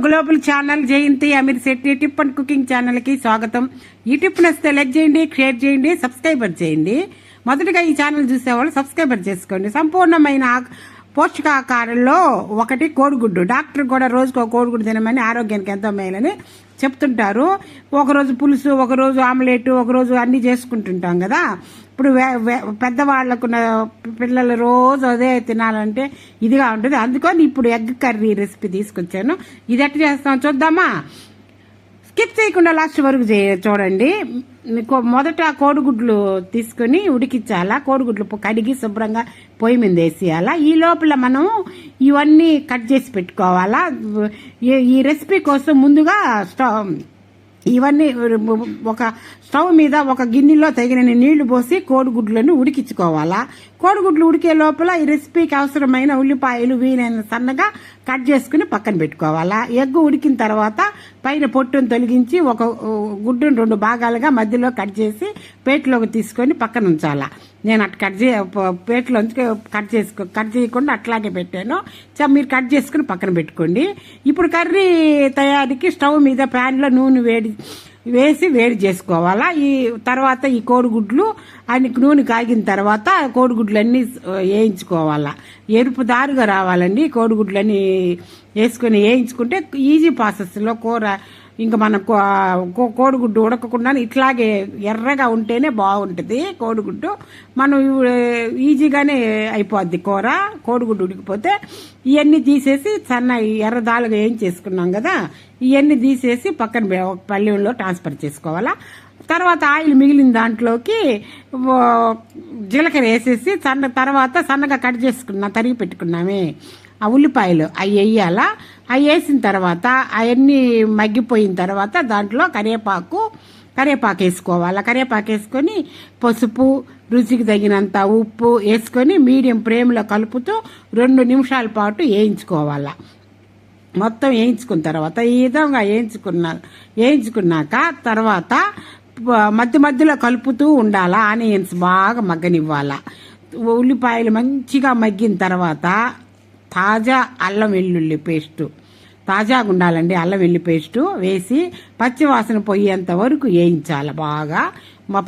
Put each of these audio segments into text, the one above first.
Global channel Jayanti Amir Shetty tip and cooking channel కి స్వాగతం. ఈ టిప్ నచ్చితే లైక్ చేయండి, షేర్ చేయండి, సబ్స్క్రైబర్ చేయండి. మొదటగా ఈ ఛానల్ చూసేవాళ్ళు సబ్స్క్రైబర్ చేసుకోండి. సంపూర్ణమైన పోషకాహారంలో ఒకటి కోడిగుడ్డు. డాక్టర్ కూడా రోజుకు ఒక కోడిగుడ్డు తినమని, ఆరోగ్యానికి ఎంతో మేలని చెప్తుంటారు. ఒకరోజు పులుసు, ఒకరోజు ఆమ్లెట్, ఒకరోజు అన్ని చేసుకుంటుంటాం కదా. ఇప్పుడు పెద్దవాళ్ళకున్న పిల్లలు రోజు అదే తినాలంటే ఇదిగా ఉంటుంది. అందుకని ఇప్పుడు ఎగ్ కర్రీ రెసిపీ తీసుకొచ్చాను. ఇది ఎట్లా చేస్తాం చూద్దామా? స్కిప్ చేయకుండా లాస్ట్ వరకు చూడండి. మొదట కోడిగుడ్లు తీసుకుని ఉడికించాలా. కోడిగుడ్లు కడిగి శుభ్రంగా పొయ్యి మీద వేసేయాలా. ఈ లోపల మనం ఇవన్నీ కట్ చేసి పెట్టుకోవాలా. ఈ రెసిపీ కోసం ముందుగా ఇవన్నీ ఒక స్టవ్ మీద ఒక గిన్నెలో తగినన్ని నీళ్లు పోసి కోడిగుడ్లను ఉడికించుకోవాలా. కోడిగుడ్లు ఉడికే లోపల ఈ రెసిపీకి అవసరమైన ఉల్లిపాయలు వీలైన సన్నగా కట్ చేసుకుని పక్కన పెట్టుకోవాలా. ఎగ్గు ఉడికిన తర్వాత పైన పొట్టును తొలగించి ఒక గుడ్డును 2 భాగాలుగా మధ్యలో కట్ చేసి ప్లేట్లోకి తీసుకొని పక్కన ఉంచాలా. నేను అట్లా ప్లేట్లో కట్ చేయకుండా అట్లాగే పెట్టాను. మీరు కట్ చేసుకుని పక్కన పెట్టుకోండి. ఇప్పుడు కర్రీ తయారీకి స్టవ్ మీద ప్యాన్లో నూనె వేసి వేడి చేసుకోవాలా. ఈ తర్వాత ఈ కోడిగుడ్లు నూనె కాగిన తర్వాత కోడిగుడ్లన్నీ వేయించుకోవాలా. ఎరుపుదారుగా రావాలండి. కోడిగుడ్లన్నీ వేసుకొని వేయించుకుంటే ఈజీ ప్రాసెస్లో కూర ఇంకా మన కోడిగుడ్డు ఉడకకుండా ఇట్లాగే ఎర్రగా ఉంటేనే బాగుంటుంది కోడిగుడ్డు. మనం ఈజీగానే అయిపోద్ది కూర. కోడిగుడ్డు ఉడికిపోతే ఇవన్నీ తీసేసి సన్న ఎర్రదాలుగా ఏం చేసుకున్నాం కదా, ఇవన్నీ తీసేసి పక్కన పల్లెంలో ట్రాన్స్ఫర్ చేసుకోవాలా. తర్వాత ఆయిల్ మిగిలిన దాంట్లోకి జీలకర్ర వేసేసి తర్వాత సన్నగా కట్ చేసుకున్నా తరిగి పెట్టుకున్నామే ఆ ఉల్లిపాయలు అవి వేయాలా. అవి వేసిన తర్వాత అవన్నీ మగ్గిపోయిన తర్వాత దాంట్లో కరివేపాకు వేసుకోవాలా. కరివేపాకు వేసుకొని పసుపు, రుచికి తగినంత ఉప్పు వేసుకొని మీడియం ఫ్లేమ్లో కలుపుతూ 2 నిమిషాల పాటు వేయించుకోవాలా. మొత్తం వేయించుకున్న తర్వాత ఈ విధంగా వేయించుకున్నాక తర్వాత మధ్య మధ్యలో కలుపుతూ ఉండాలా. ఆనియన్స్ బాగా మగ్గనివ్వాలా. ఉల్లిపాయలు మంచిగా మగ్గిన తర్వాత తాజా అల్లం వెల్లుల్లి పేస్టు, తాజాగా ఉండాలండి అల్లం వెల్లుల్లి పేస్టు వేసి పచ్చివాసన పోయేంత వరకు వేయించాలి. బాగా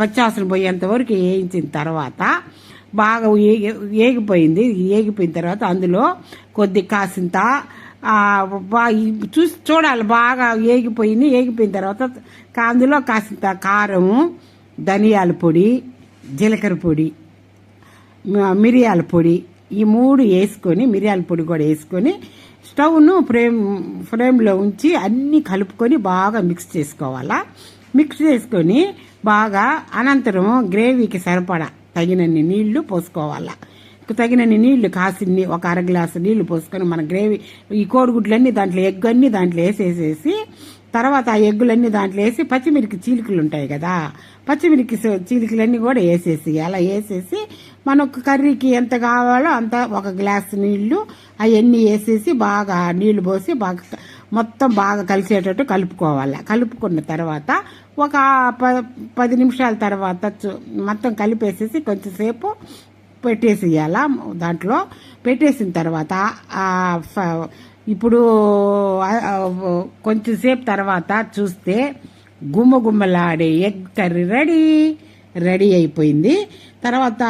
పచ్చివాసన పోయేంత వరకు వేయించిన తర్వాత బాగా ఏగిపోయిన తర్వాత అందులో కొద్ది కాసింత చూడాలి. బాగా ఏగిపోయిన తర్వాత అందులో కాసింత కారము, ధనియాల పొడి, జీలకర్ర పొడి, మిరియాల పొడి, ఈ 3 వేసుకొని మిరియాల పొడి కూడా వేసుకొని స్టవ్ను ఫ్లేమ్లో ఉంచి అన్నీ కలుపుకొని బాగా మిక్స్ చేసుకోవాలా. మిక్స్ చేసుకొని బాగా అనంతరం గ్రేవీకి సరిపడా తగినన్ని నీళ్లు పోసుకోవాలా. తగినన్ని నీళ్లు కాసిన్ని ఒక 1/2 గ్లాసు నీళ్లు పోసుకొని మన గ్రేవీ ఈ కోడిగుడ్లన్నీ దాంట్లో ఎగ్ అన్ని దాంట్లో వేసేసేసి తర్వాత ఆ ఎగ్గులన్నీ దాంట్లో వేసి పచ్చిమిరికి చీలికలు ఉంటాయి కదా, పచ్చిమిరికి చీలికలన్నీ కూడా వేసేసి అలా వేసేసి మనకు కర్రీకి ఎంత కావాలో అంత 1 గ్లాసు నీళ్లు అవన్నీ వేసేసి బాగా నీళ్లు పోసి బాగా మొత్తం బాగా కలిసేటట్టు కలుపుకోవాలి. కలుపుకున్న తర్వాత ఒక 10 నిమిషాల తర్వాత మొత్తం కలిపేసేసి కొంచెంసేపు పెట్టేసేయాల. దాంట్లో పెట్టేసిన తర్వాత ఇప్పుడు కొంచెంసేపు తర్వాత చూస్తే గుమ్మలాడే ఎగ్ కర్రీ రెడీ అయిపోయింది. తర్వాత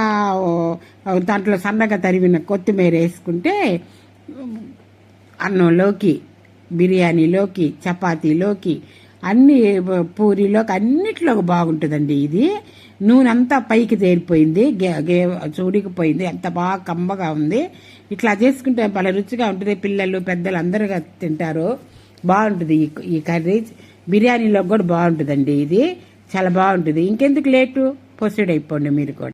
దాంట్లో సన్నగా తరిగిన కొత్తిమీర వేసుకుంటే అన్నంలోకి, బిర్యానీలోకి, చపాతీలోకి, అన్ని పూరీలోకి అన్నిట్లోకి బాగుంటుందండి. ఇది నూనె అంతా పైకి తేరిపోయింది, ఉడికిపోయింది, ఎంత బాగా కమ్మగా ఉంది. ఇట్లా చేసుకుంటే భలే రుచిగా ఉంటుంది. పిల్లలు పెద్దలు అందరుగా తింటారు. బాగుంటుంది ఈ కర్రీ. బిర్యానీలో కూడా బాగుంటుందండి. ఇది చాలా బాగుంటుంది. ఇంకెందుకు లేటు, ప్రొసీడ్ అయిపోండి మీరు కూడా.